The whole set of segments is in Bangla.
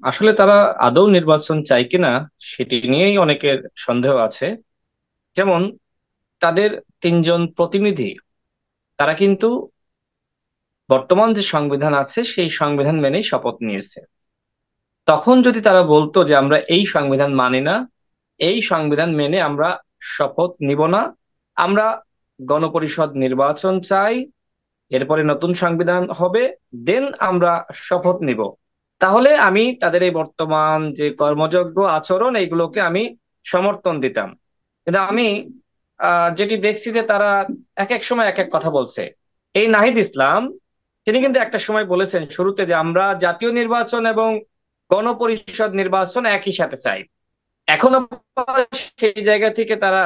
আসলে তারা আদৌ নির্বাচন চায় কিনা সেটি নিয়েই অনেকের সন্দেহ আছে। যেমন তাদের তিনজন প্রতিনিধি, তারা কিন্তু বর্তমান যে সংবিধান আছে সেই সংবিধান মেনেই শপথ নিয়েছে। তখন যদি তারা বলতো যে আমরা এই সংবিধান মানি না, এই সংবিধান মেনে আমরা শপথ নিব না, আমরা গণপরিষদ নির্বাচন চাই, এরপরে নতুন সংবিধান হবে, দেন আমরা শপথ নিব, তাহলে আমি তাদের এই বর্তমান যে কর্মযজ্ঞ আচরণ এইগুলোকে আমি সমর্থন দিতাম। কিন্তু আমি যেটি দেখছি যে তারা এক এক সময় এক এক কথা বলছে। এই নাহিদ ইসলাম, তিনি কিন্তু একটা সময় বলেছেন শুরুতে যে আমরা জাতীয় নির্বাচন এবং গণপরিষদ নির্বাচন একই সাথে চাই। এখন আবার সেই জায়গা থেকে তারা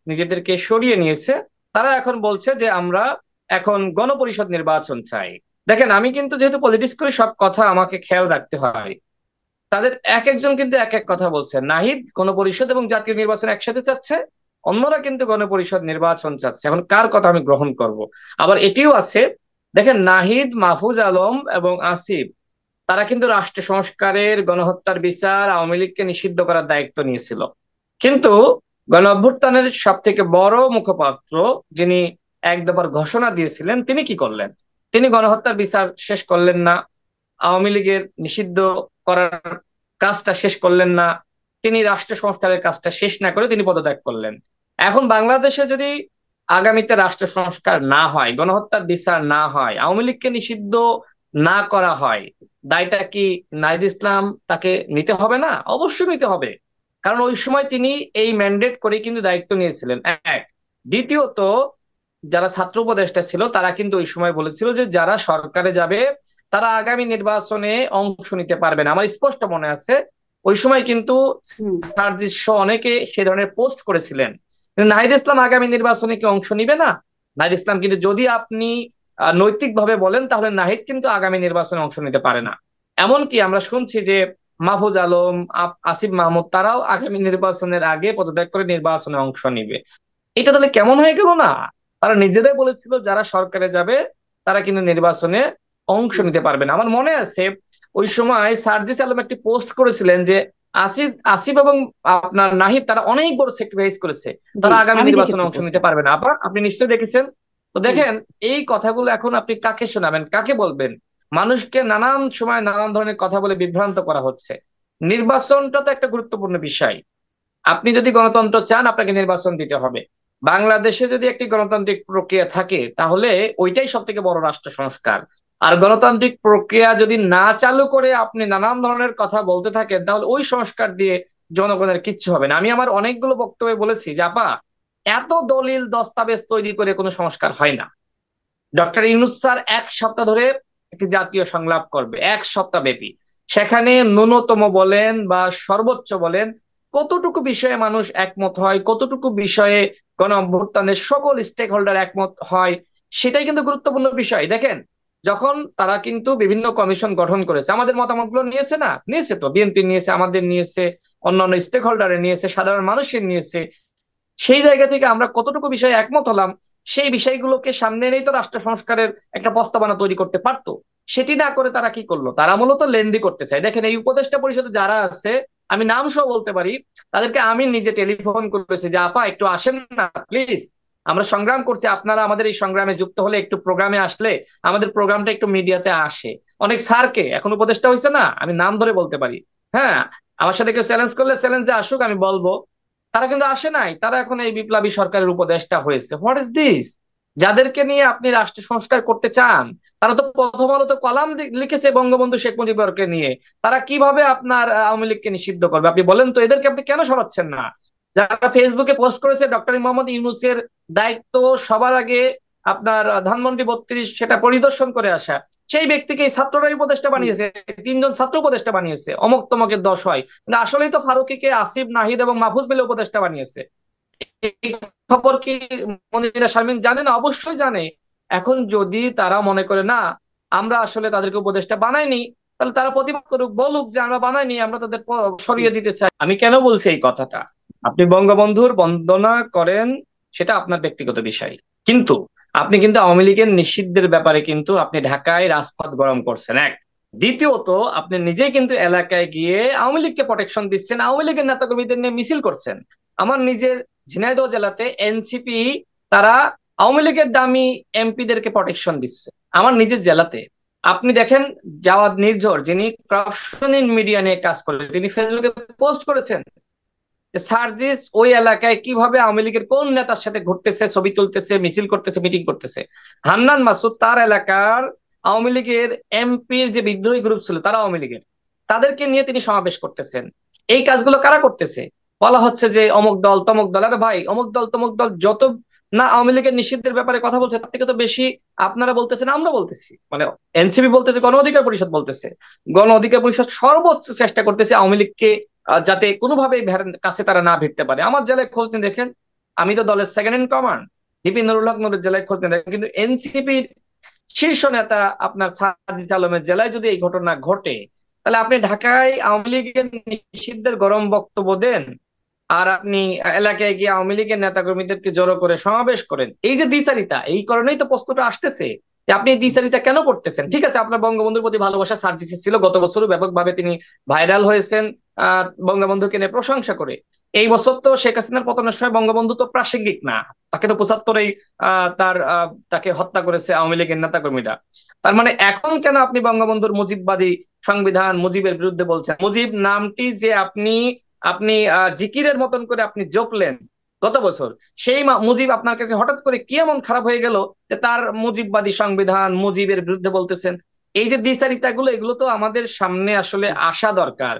নিজেদেরকে সরিয়ে নিয়েছে। তারা এখন বলছে যে আমরা এখন গণপরিষদ নির্বাচন চাই। দেখেন, আমি কিন্তু যেহেতু পলিটিক্স করি, সব কথা আমাকে খেয়াল রাখতে হয়। তাদের এক একজন কিন্তু এক এক কথা বলছে। নাহিদ গণপরিষদ এবং জাতীয় নির্বাচন একসাথে চাচ্ছে, অন্যরা কিন্তু গণপরিষদ নির্বাচন চাচ্ছে। এখন কার কথা আমি গ্রহণ করব? আবার এটিও আছে, দেখেন, নাহিদ, মাহফুজ আলম এবং আসিফ, তারা কিন্তু রাষ্ট্র সংস্কারের, গণহত্যার বিচার, আওয়ামী লীগকে নিষিদ্ধ করার দায়িত্ব নিয়েছিল। কিন্তু গণ অভ্যুত্থানের সব থেকে বড় মুখপাত্র, যিনি এক দফার ঘোষণা দিয়েছিলেন, তিনি কি করলেন? তিনি গণহত্যার বিচার শেষ করলেন না, আওয়ামী লীগের নিষিদ্ধ করার কাজটা শেষ করলেন না, তিনি রাষ্ট্র সংস্কারের কাজটা শেষ না করে তিনি পদত্যাগ করলেন। এখন বাংলাদেশে যদি আগামীতে রাষ্ট্র সংস্কার না হয়, গণহত্যার বিচার না হয়, আওয়ামী লীগকে নিষিদ্ধ না করা হয়, দায়টা কি নাহিদ ইসলাম তাকে নিতে হবে না? অবশ্যই নিতে হবে। কারণ ওই সময় তিনি এই ম্যান্ডেট করে কিন্তু দায়িত্ব নিয়েছিলেন, এক। দ্বিতীয়ত, যারা ছাত্র উপদেষ্টা ছিল তারা কিন্তু ওই সময় বলেছিল যে যারা সরকারে যাবে তারা আগামী নির্বাচনে অংশ নিতে পারবে না। আমার স্পষ্ট মনে আছে, ওই সময় কিন্তু হুম। সার্জিস সহ অনেকে সে ধরনের পোস্ট করেছিলেন। কিন্তু নাহিদ ইসলাম আগামী নির্বাচনে কি অংশ নিবে না? নাহিদ ইসলাম কিন্তু, যদি আপনি নৈতিক ভাবে বলেন, তাহলে নাহিদ কিন্তু আগামী নির্বাচনে অংশ নিতে পারে না। এমনকি আমরা শুনছি যে মাহফুজ আলম, আসিফ মাহমুদ, তারাও আগামী নির্বাচনের আগে পদত্যাগ করে নির্বাচনে অংশ নিবে। এটা তাহলে কেমন হয়ে গেল না? তারা নিজেরাই বলেছিল যারা সরকারে যাবে তারা কিন্তু নির্বাচনে অংশ হুম। নিতে পারবে না। আমার মনে আছে ওই সময় সার্জিস আলম একটি পোস্ট করেছিলেন যে আসিফ আসিফ এবং আপনার নাহিদ তারা অনেক বড় স্যাক্রিফাইস করেছে, জি, তারা আগামী আমি নির্বাচনে দেখেছি অংশ নিতে পোস্টটা। পারবে না। আপা, আপনি নিশ্চয়ই দেখেছেন। তো হুম। দেখেন, এই কথাগুলো এখন আপনি কাকে শোনাবেন, কাকে বলবেন? মানুষকে নানান সময় নানান ধরনের কথা বলে বিভ্রান্ত করা হচ্ছে। নির্বাচনটা তো একটা গুরুত্বপূর্ণ বিষয়। আপনি যদি গণতন্ত্র চান, আপনাকে নির্বাচন দিতে হবে। বাংলাদেশে যদি একটি গণতান্ত্রিক প্রক্রিয়া থাকে, তাহলে ওইটাই সব থেকে বড় রাষ্ট্র সংস্কার। আর গণতান্ত্রিক প্রক্রিয়া যদি না চালু করে আপনি নানান ধরনের কথা বলতে থাকেন, তাহলে ওই সংস্কার দিয়ে জনগণের কিচ্ছু হবে না। আমি আমার অনেকগুলো বক্তব্যে বলেছি যে আপা, এত দলিল দস্তাবেজ তৈরি করে কোনো সংস্কার হয় না। ডক্টর ইউনূস স্যার 1 সপ্তাহ ধরে একটি জাতীয় সংলাপ করবে, 1 সপ্তাহ ব্যাপী। সেখানে ন্যূনতম বলেন বা সর্বোচ্চ বলেন, কতটুকু বিষয়ে মানুষ একমত হয়, কতটুকু বিষয়ে গণ অভ্যুত্থানের সকল স্টেক হোল্ডার একমত হয়, সেটাই কিন্তু গুরুত্বপূর্ণ বিষয়। দেখেন, যখন তারা কিন্তু বিভিন্ন কমিশন গঠন করেছে, আমাদের মতামতগুলো নিয়েছে না? নিয়েছে তো, বিএনপি নিয়েছে, আমাদের নিয়েছে, অন্যান্য স্টেক হোল্ডারের নিয়েছে, সাধারণ মানুষের নিয়েছে। সেই জায়গা থেকে আমরা কতটুকু বিষয়ে একমত হলাম, সেই বিষয়গুলোকে সামনে এনেই তো রাষ্ট্র সংস্কারের একটা প্রস্তাবনা তৈরি করতে পারতো। সেটি না করে তারা কি করলো? তারা মূলত লেন্দি করতে চায়। দেখেন, এই উপদেষ্টা পরিষদে যারা আছে, আমি নাম সহ বলতে পারি, তাদেরকে আমি নিজে টেলিফোন করেছি যে আপা একটু আসেন না প্লিজ, আমরা সংগ্রাম করছি, আপনারা আমাদের এই সংগ্রামে যুক্ত হলে, একটু প্রোগ্রামে আসলে আমাদের প্রোগ্রামটা একটু মিডিয়াতে আসে। অনেক স্যারকে, এখন উপদেষ্টা হয়েছে না, আমি নাম ধরে বলতে পারি। হ্যাঁ, আমার সাথে কেউ চ্যালেঞ্জ করলে চ্যালেঞ্জে আসুক, আমি বলবো। তারা কিন্তু আসে নাই, তারা এখন এই বিপ্লবী সরকারের উপদেষ্টা হয়েছে। What is this? যাদেরকে নিয়ে আপনি রাষ্ট্র সংস্কার করতে চান, তারা তো প্রথম আলো তো কলাম লিখেছে বঙ্গবন্ধু শেখ মুজিবুরকে নিয়ে। তারা কিভাবে আপনার আওয়ামী লীগকে নিষিদ্ধ করবে আপনি বলেন তো? এদেরকে আপনি কেন সরাচ্ছেন না? যারা ফেসবুকে পোস্ট করেছে ডক্টর মোহাম্মদ ইউনূসের দায়িত্ব সবার আগে আপনার ধানমন্ডি 32 সেটা পরিদর্শন করে আসা, সেই ব্যক্তিকে এই ছাত্ররাই উপদেষ্টা হুম। বানিয়েছে। তিনজন ছাত্র উপদেষ্টা বানিয়েছে, অমুক তমকের দশ হয়। কিন্তু আসলেই তো ফারুকীকে আসিফ, নাহিদ এবং মাহফুজ মিলে উপদেষ্টা বানিয়েছে। এই খবর কি মনিরা শারমিন জানে না? অবশ্যই জানে। এখন যদি তারা মনে করে না আমরা আসলে তাদেরকে উপদেষ্টা বানাইনি, তাহলে তারা প্রতিবাদ করুক, বলুক যে আমরা বানাইনি, আমরা তাদের হুম। সরিয়ে দিতে চাই। আমি কেন বলছি এই কথাটা? আপনি বঙ্গবন্ধুর বন্দনা করেন, সেটা আপনার ব্যক্তিগত বিষয়। কিন্তু আপনি কিন্তু আওয়ামী লীগের নিষিদ্ধের ব্যাপারে কিন্তু আপনি ঢাকায় রাজপথ গরম করছেন, এক। দ্বিতীয়ত, আপনি নিজেই কিন্তু এলাকায় গিয়ে আওয়ামী লীগকে প্রোটেকশন দিচ্ছেন, আওয়ামী লীগের নেতাকর্মীদের নিয়ে মিছিল করছেন। আমার নিজের ঝিনাইদহ জেলাতে এনসিপি তারা আওয়ামী লীগের দামি এমপিদেরকে প্রোটেকশন দিচ্ছে আমার নিজের জেলাতে। আপনি দেখেন, জাওয়াদ নির্ঝর, যিনি করাপশন ইন মিডিয়া নিয়ে কাজ করেন, তিনি ফেসবুকে পোস্ট করেছেন যে সার্জিস ওই এলাকায় কিভাবে আওয়ামী লীগের কোন নেতার সাথে ঘুরতেছে, ছবি তুলতেছে, মিছিল করতেছে, মিটিং করতেছে। হান্নান মাসুদ তার এলাকার আওয়ামী লীগের এমপির যে বিদ্রোহী গ্রুপ ছিল তারা আওয়ামী লীগের, তাদেরকে নিয়ে তিনি সমাবেশ করতেছেন। এই কাজগুলো কারা করতেছে? বলা হচ্ছে যে অমুক দল তমুক দল। আরে ভাই, অমুক দল তমুক দল যত না আওয়ামী লীগের নিষিদ্ধের ব্যাপারে কথা বলছে, তার থেকে তো বেশি আপনারা বলতেছেন, আমরা বলতেছি, মানে এনসিপি বলতেছে, গণ অধিকার পরিষদ বলতেছে। গণ অধিকার পরিষদ সর্বোচ্চ চেষ্টা করতেছে আওয়ামী লীগকে যাতে কোনোভাবেই কাছে তারা না ভিড়তে পারে। আমার জেলায় খোঁজ নিয়ে দেখেন, আমি তো দলের second in command, VP Nurul Haque নুরের জেলায় খোঁজ নিয়ে দেখেন, কিন্তু এনসিপির শীর্ষ নেতা আপনার সাজিদ আলমের জেলায় যদি এই ঘটনা ঘটে, তাহলে আপনি ঢাকায় আওয়ামী লীগের নিষিদ্ধের গরম বক্তব্য দেন, আর আপনি এলাকায় গিয়ে আওয়ামী লীগের নেতা কর্মীদেরকে জড়ো করে সমাবেশ করেন। এই যে দ্বিচারিতা, এই কারণেই তো প্রশ্নটা আসতেছে যে আপনি এই দ্বিচারিতা কেন করতেছেন। ঠিক আছে, আপনার বঙ্গবন্ধুর প্রতি ভালোবাসা সার্জিসের ছিল, গত বছরও ব্যাপকভাবে তিনি ভাইরাল হয়েছেন বঙ্গবন্ধুকে নিয়ে প্রশংসা করে। এই বছর তো শেখ হাসিনার পতনের সময় বঙ্গবন্ধু তো প্রাসঙ্গিক না, তাকে তো 75-এই তাকে হত্যা করেছে আওয়ামী লীগের নেতা কর্মীরা। তার মানে এখন কেন আপনি বঙ্গবন্ধুর মুজিববাদী সংবিধান মুজিবের বিরুদ্ধে বলছেন? মুজিব নামটি যে আপনি আপনি জিকিরের মতন করে আপনি জপলেন গত বছর, সেই মুজিব আপনার কাছে হঠাৎ করে কি এমন খারাপ হয়ে গেল যে তার মুজিববাদী সংবিধান মুজিবের বিরুদ্ধে বলতেছেন? এই যে দ্বিচারিতা গুলো, এগুলো তো আমাদের সামনে আসলে আসা দরকার।